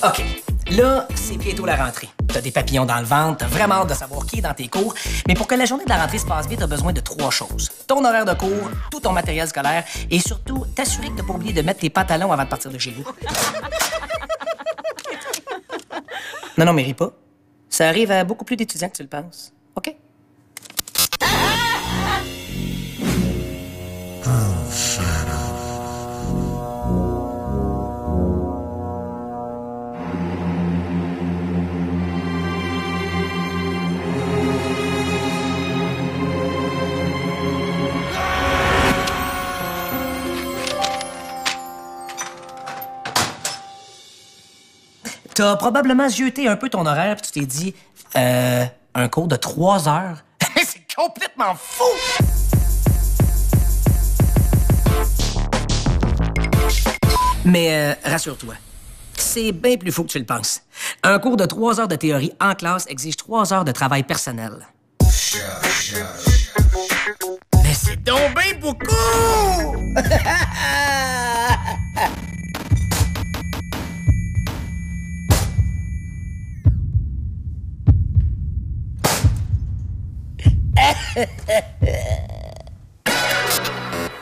OK. Là, c'est bientôt la rentrée. T'as des papillons dans le ventre, t'as vraiment hâte de savoir qui est dans tes cours. Mais pour que la journée de la rentrée se passe bien, t'as besoin de 3 choses. Ton horaire de cours, tout ton matériel scolaire et surtout, t'assurer que t'as pas oublié de mettre tes pantalons avant de partir de chez vous. Non, mais ris pas. Ça arrive à beaucoup plus d'étudiants que tu le penses. OK? T'as probablement zioté un peu ton horaire puis tu t'es dit, un cours de 3 heures? C'est complètement fou! Mais rassure-toi, c'est bien plus fou que tu le penses. Un cours de 3 heures de théorie en classe exige 3 heures de travail personnel. Mais c'est donc bien beaucoup!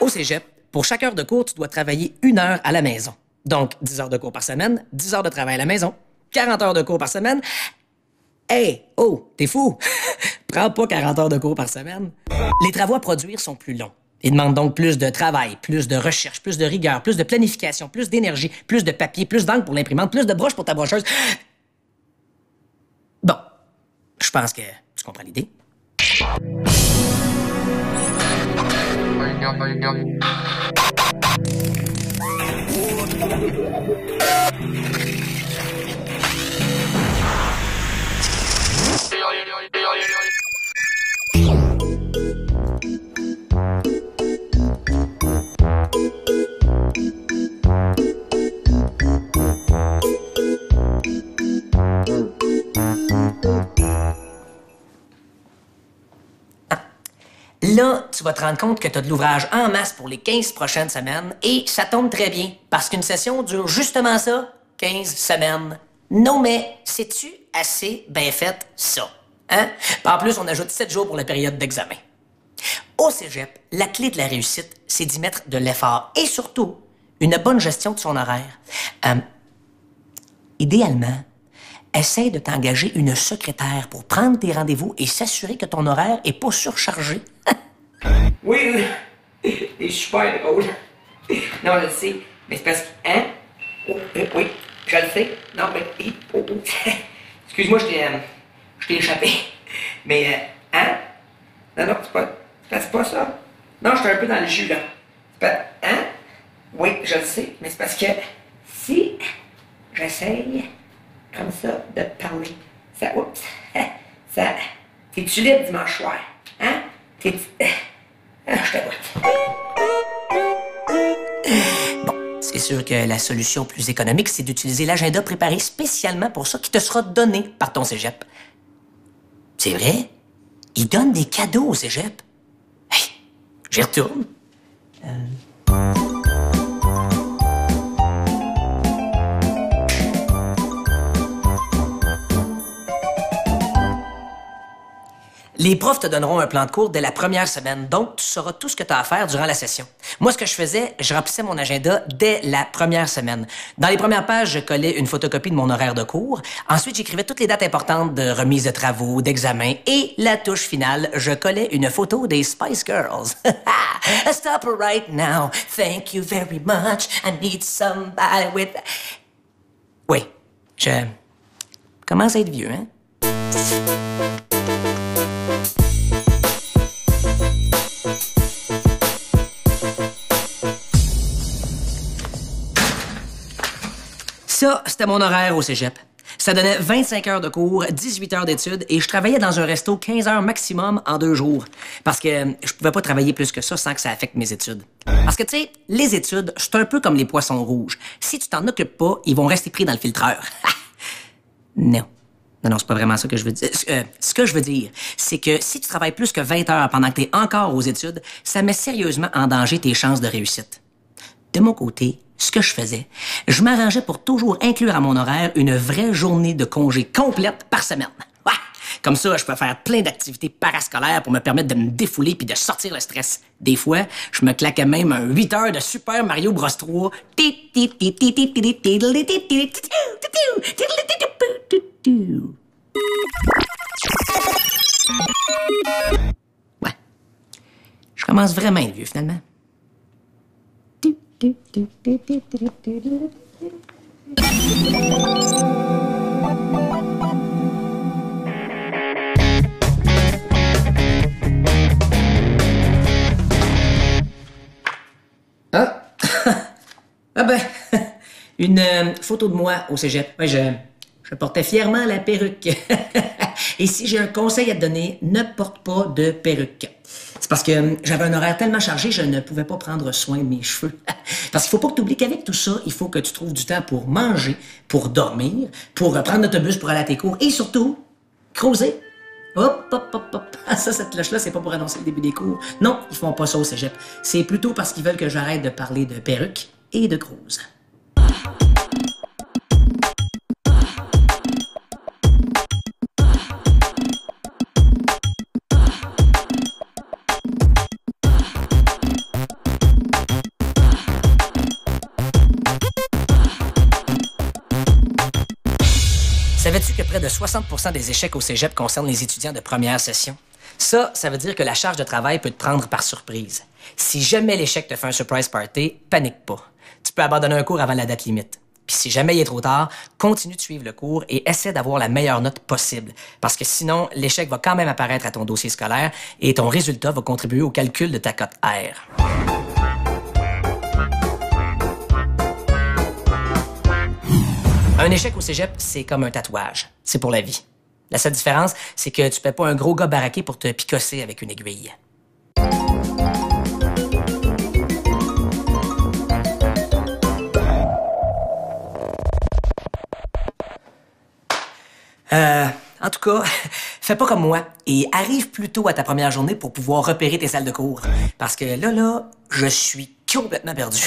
Au cégep, pour chaque heure de cours, tu dois travailler 1 heure à la maison. Donc, 10 heures de cours par semaine, 10 heures de travail à la maison, 40 heures de cours par semaine. Hey, oh, t'es fou! Prends pas 40 heures de cours par semaine. Les travaux à produire sont plus longs. Ils demandent donc plus de travail, plus de recherche, plus de rigueur, plus de planification, plus d'énergie, plus de papier, plus d'encre pour l'imprimante, plus de broches pour ta brocheuse. Bon, je pense que tu comprends l'idée. Là, tu vas te rendre compte que tu as de l'ouvrage en masse pour les 15 prochaines semaines et ça tombe très bien parce qu'une session dure justement ça, 15 semaines. Non, mais sais-tu assez bien fait ça? Hein? En plus, on ajoute 7 jours pour la période d'examen. Au cégep, la clé de la réussite, c'est d'y mettre de l'effort et surtout une bonne gestion de son horaire. Idéalement, essaie de t'engager une secrétaire pour prendre tes rendez-vous et s'assurer que ton horaire est pas surchargé. Oui, c'est super drôle. Non, je le sais, mais c'est parce que... Hein? Oh, oui, je le sais. Non, mais... Oh. Excuse-moi, je t'ai échappé. Mais, hein? Non, c'est pas ça. Non, j'étais un peu dans le jus, là. C'est pas... Hein? Oui, je le sais, mais c'est parce que si j'essaye comme ça de parler, ça... Oups! Ça... T'es-tu libre dimanche soir? Hein? Je t'avoue. Bon, c'est sûr que la solution plus économique, c'est d'utiliser l'agenda préparé spécialement pour ça qui te sera donné par ton cégep. C'est vrai? Ils donnent des cadeaux au cégep. Hey, j'y retourne. Les profs te donneront un plan de cours dès la première semaine, donc tu sauras tout ce que tu as à faire durant la session. Moi, ce que je faisais, je remplissais mon agenda dès la première semaine. Dans les premières pages, je collais une photocopie de mon horaire de cours. Ensuite, j'écrivais toutes les dates importantes de remise de travaux, d'examens. Et la touche finale, je collais une photo des Spice Girls. Stop right now. Thank you very much. I need somebody with... Oui, je commence à être vieux, hein? Ça, c'était mon horaire au cégep. Ça donnait 25 heures de cours, 18 heures d'études et je travaillais dans un resto 15 heures maximum en 2 jours. Parce que je pouvais pas travailler plus que ça sans que ça affecte mes études. Parce que, tu sais, les études, c'est un peu comme les poissons rouges. Si tu t'en occupes pas, ils vont rester pris dans le filtreur. Non. Non, c'est pas vraiment ça que je veux dire. Ce que je veux dire, c'est que si tu travailles plus que 20 heures pendant que t'es encore aux études, ça met sérieusement en danger tes chances de réussite. De mon côté, ce que je faisais, je m'arrangeais pour toujours inclure à mon horaire une vraie journée de congé complète par semaine. Ouais. Comme ça, je peux faire plein d'activités parascolaires pour me permettre de me défouler puis de sortir le stress. Des fois, je me claquais même un 8 heures de Super Mario Bros 3. Ouais. Je commence vraiment à être vieux, finalement. Ah! Ah ben, une photo de moi au cégep. Ouais, je portais fièrement la perruque. Et si j'ai un conseil à te donner, ne porte pas de perruque. C'est parce que j'avais un horaire tellement chargé, je ne pouvais pas prendre soin de mes cheveux. Parce qu'il faut pas que tu oublies qu'avec tout ça, il faut que tu trouves du temps pour manger, pour dormir, pour prendre l'autobus pour aller à tes cours et surtout, creuser. Hop, hop, hop, hop. Ça, cette cloche-là, c'est pas pour annoncer le début des cours. Non, ils font pas ça au cégep. C'est plutôt parce qu'ils veulent que j'arrête de parler de perruque et de crouse. Savais-tu que près de 60% des échecs au cégep concernent les étudiants de première session? Ça veut dire que la charge de travail peut te prendre par surprise. Si jamais l'échec te fait un surprise party, panique pas. Tu peux abandonner un cours avant la date limite. Puis si jamais il est trop tard, continue de suivre le cours et essaie d'avoir la meilleure note possible. Parce que sinon, l'échec va quand même apparaître à ton dossier scolaire et ton résultat va contribuer au calcul de ta cote R. Un échec au cégep, c'est comme un tatouage. C'est pour la vie. La seule différence, c'est que tu paies pas un gros gars baraqué pour te picosser avec une aiguille. En tout cas, fais pas comme moi et arrive plus tôt à ta première journée pour pouvoir repérer tes salles de cours. Parce que là, je suis complètement perdu.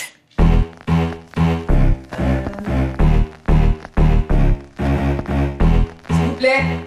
S'il vous plaît.